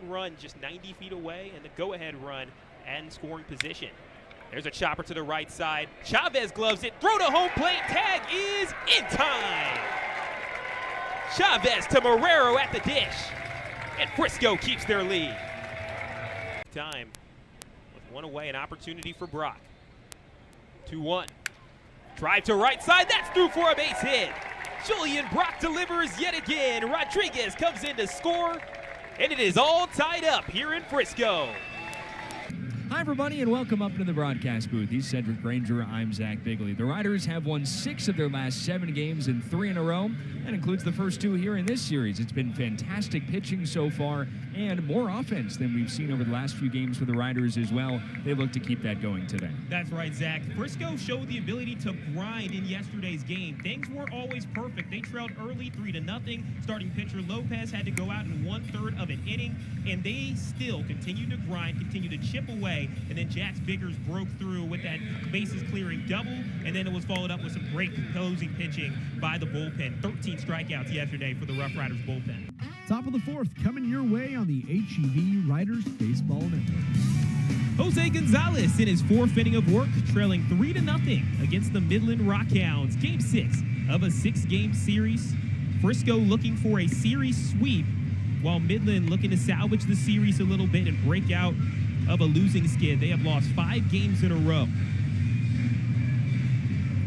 Run just 90 feet away, and the go-ahead run and scoring position. There's a chopper to the right side. Chavez gloves it. Throw to home plate. Tag is in time. Chavez to Marrero at the dish. And Frisco keeps their lead. Time with one away, an opportunity for Brock. 2-1. Drive to right side. That's through for a base hit. Julian Brock delivers yet again. Rodriguez comes in to score. And it is all tied up here in Frisco. Hi, everybody, and welcome up to the broadcast booth. He's Sedric Granger. I'm Zach Bigley. The Riders have won 6 of their last 7 games in 3 in a row. That includes the first 2 here in this series. It's been fantastic pitching so far and more offense than we've seen over the last few games for the Riders as well. They look to keep that going today. That's right, Zach. Frisco showed the ability to grind in yesterday's game. Things weren't always perfect. They trailed early 3-0. Starting pitcher Lopez had to go out in 1/3 of an inning, and they still continued to grind, continued to chip away, and then Jax Biggers broke through with that bases clearing double, and then it was followed up with some great closing pitching by the bullpen. 13 strikeouts yesterday for the RoughRiders bullpen. Top of the 4th coming your way on the HEV Riders Baseball Network. Jose Gonzalez in his 4th inning of work, trailing 3-0 against the Midland Rockhounds. Game 6 of a 6-game series. Frisco looking for a series sweep, while Midland looking to salvage the series a little bit and break out of a losing skid. They have lost 5 games in a row.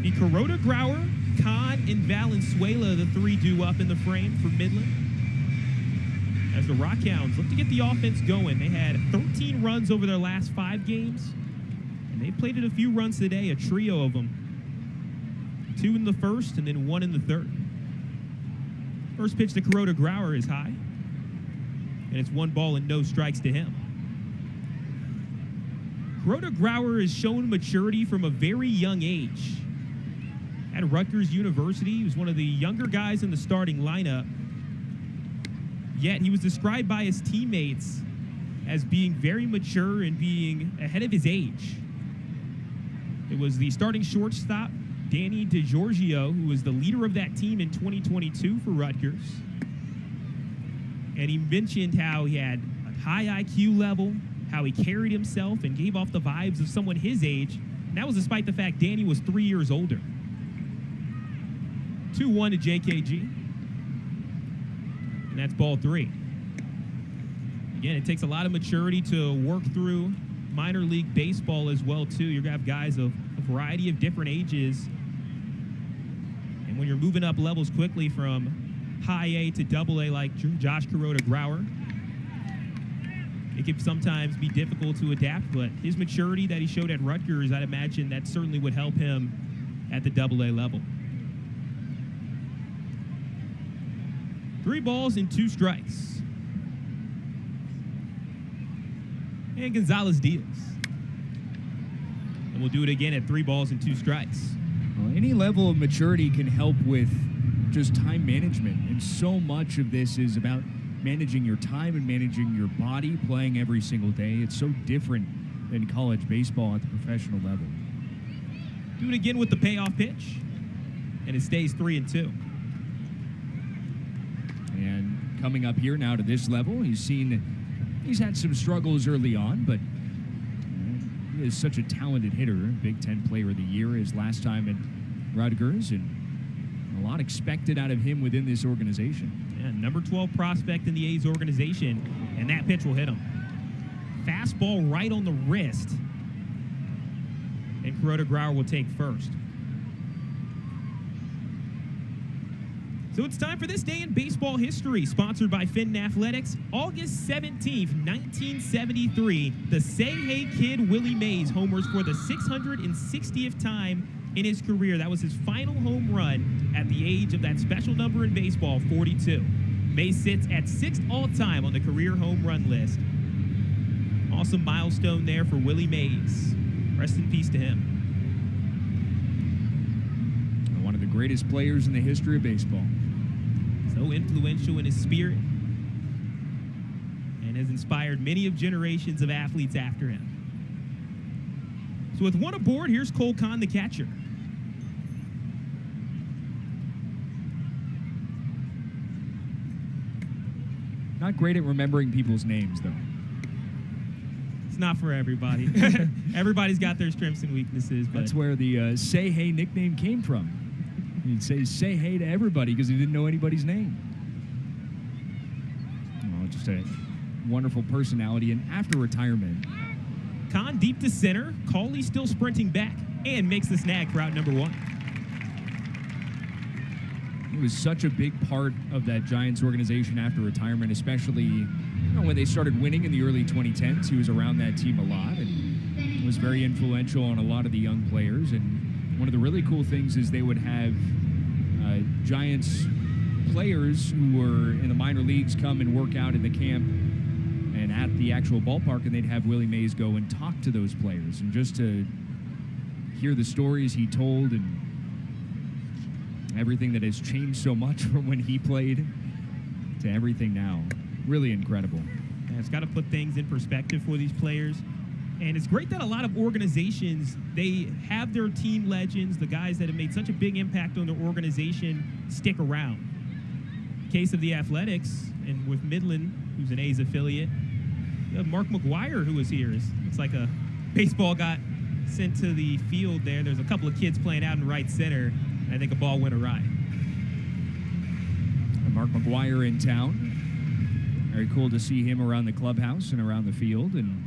The Kuroda, Grauer, Kahn, and Valenzuela, the 3 due up in the frame for Midland. As the Rockhounds look to get the offense going. They had 13 runs over their last 5 games, and they played it a few runs today, a trio of them. 2 in the first and then 1 in the third. First pitch to Kuroda, Grauer is high, and it's 1 ball and no strikes to him. Kuroda Grauer has shown maturity from a very young age. At Rutgers University, he was one of the younger guys in the starting lineup. Yet he was described by his teammates as being very mature and being ahead of his age. It was the starting shortstop, Danny DiGiorgio, who was the leader of that team in 2022 for Rutgers. And he mentioned how he had a high IQ level, how he carried himself and gave off the vibes of someone his age. And that was despite the fact Danny was 3 years older. 2-1 to JKG. And that's ball 3. Again, it takes a lot of maturity to work through minor league baseball as well, too. You're going to have guys of a variety of different ages. And when you're moving up levels quickly from high A to double A like Josh Kuroda Grauer, it can sometimes be difficult to adapt, but his maturity that he showed at Rutgers, I'd imagine that certainly would help him at the double A level. 3 balls and 2 strikes. And Gonzalez deals. And we'll do it again at 3 balls and 2 strikes. Well, any level of maturity can help with just time management, and so much of this is about managing your time and managing your body, playing every single day. It's so different than college baseball at the professional level. Do it again with the payoff pitch, and it stays 3-2. And coming up here now to this level, he's had some struggles early on, but he is such a talented hitter. Big Ten Player of the Year his last time at Rutgers, and a lot expected out of him within this organization. Yeah, number 12 prospect in the A's organization, and that pitch will hit him. Fastball right on the wrist, and Kuroda Grauer will take first. So it's time for This Day in Baseball History, sponsored by Fenton Athletics. August 17th, 1973, the Say Hey Kid Willie Mays homers for the 660th time in his career. That was his final home run at the age of that special number in baseball, 42. Mays sits at 6th all-time on the career home run list. Awesome milestone there for Willie Mays. Rest in peace to him. One of the greatest players in the history of baseball. So influential in his spirit and has inspired many of generations of athletes after him. So with 1 aboard, here's Cole Kahn, the catcher. Not great at remembering people's names, though. It's not for everybody. Everybody's got their strengths and weaknesses. But That's where the Say Hey nickname came from. He'd say hey to everybody because he didn't know anybody's name. Oh, just a wonderful personality. And after retirement, Khan deep to center. Cauley still sprinting back and makes the snag for out number 1. he was such a big part of that Giants organization after retirement, especially when they started winning in the early 2010s. He was around that team a lot and was very influential on a lot of the young players. And one of the really cool things is they would have Giants players who were in the minor leagues come and work out in the camp and at the actual ballpark, and they'd have Willie Mays go and talk to those players. And just to hear the stories he told and everything that has changed so much from when he played to everything now. Really incredible. Yeah, it's got to put things in perspective for these players. And it's great that a lot of organizations, they have their team legends, the guys that have made such a big impact on their organization, stick around. Case of the Athletics, and with Midland, who's an A's affiliate, you have Mark McGuire, who was here. It's like a baseball got sent to the field there. There's a couple of kids playing out in right center, and I think a ball went awry. And Mark McGuire in town. Very cool to see him around the clubhouse and around the field. And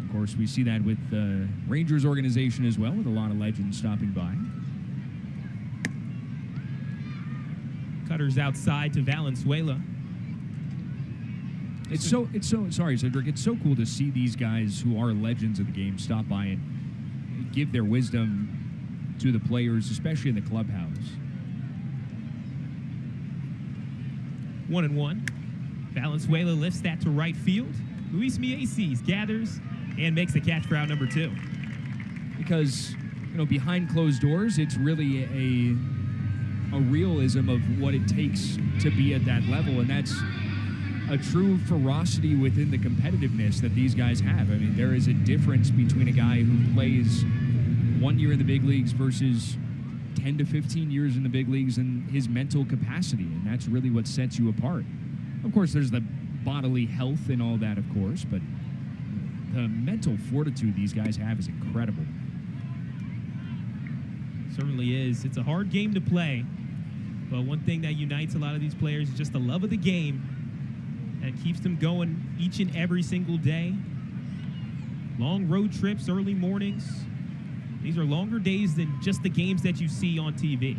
of course, we see that with the Rangers organization as well, with a lot of legends stopping by. Cutters outside to Valenzuela. It's so sorry, Cedric. It's so cool to see these guys who are legends of the game stop by and give their wisdom to the players, especially in the clubhouse. 1-1. Valenzuela lifts that to right field. Luis Mieses gathers and makes the catch for out number 2. Because, behind closed doors, it's really a realism of what it takes to be at that level, and that's a true ferocity within the competitiveness that these guys have. I mean, there is a difference between a guy who plays 1 year in the big leagues versus 10 to 15 years in the big leagues and his mental capacity, and that's really what sets you apart. Of course, there's the bodily health and all that, of course, but the mental fortitude these guys have is incredible. Certainly is. It's a hard game to play, but one thing that unites a lot of these players is just the love of the game that keeps them going each and every single day. Long road trips, early mornings. These are longer days than just the games that you see on TV.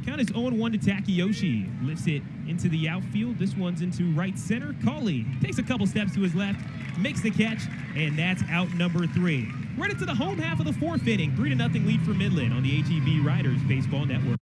Count is 0-1 to Takayoshi. Lifts it into the outfield. This one's into right center. Cauley takes a couple steps to his left, makes the catch, and that's out number 3. Right into the home half of the 4th inning. 3-0 lead for Midland on the HEB Riders Baseball Network.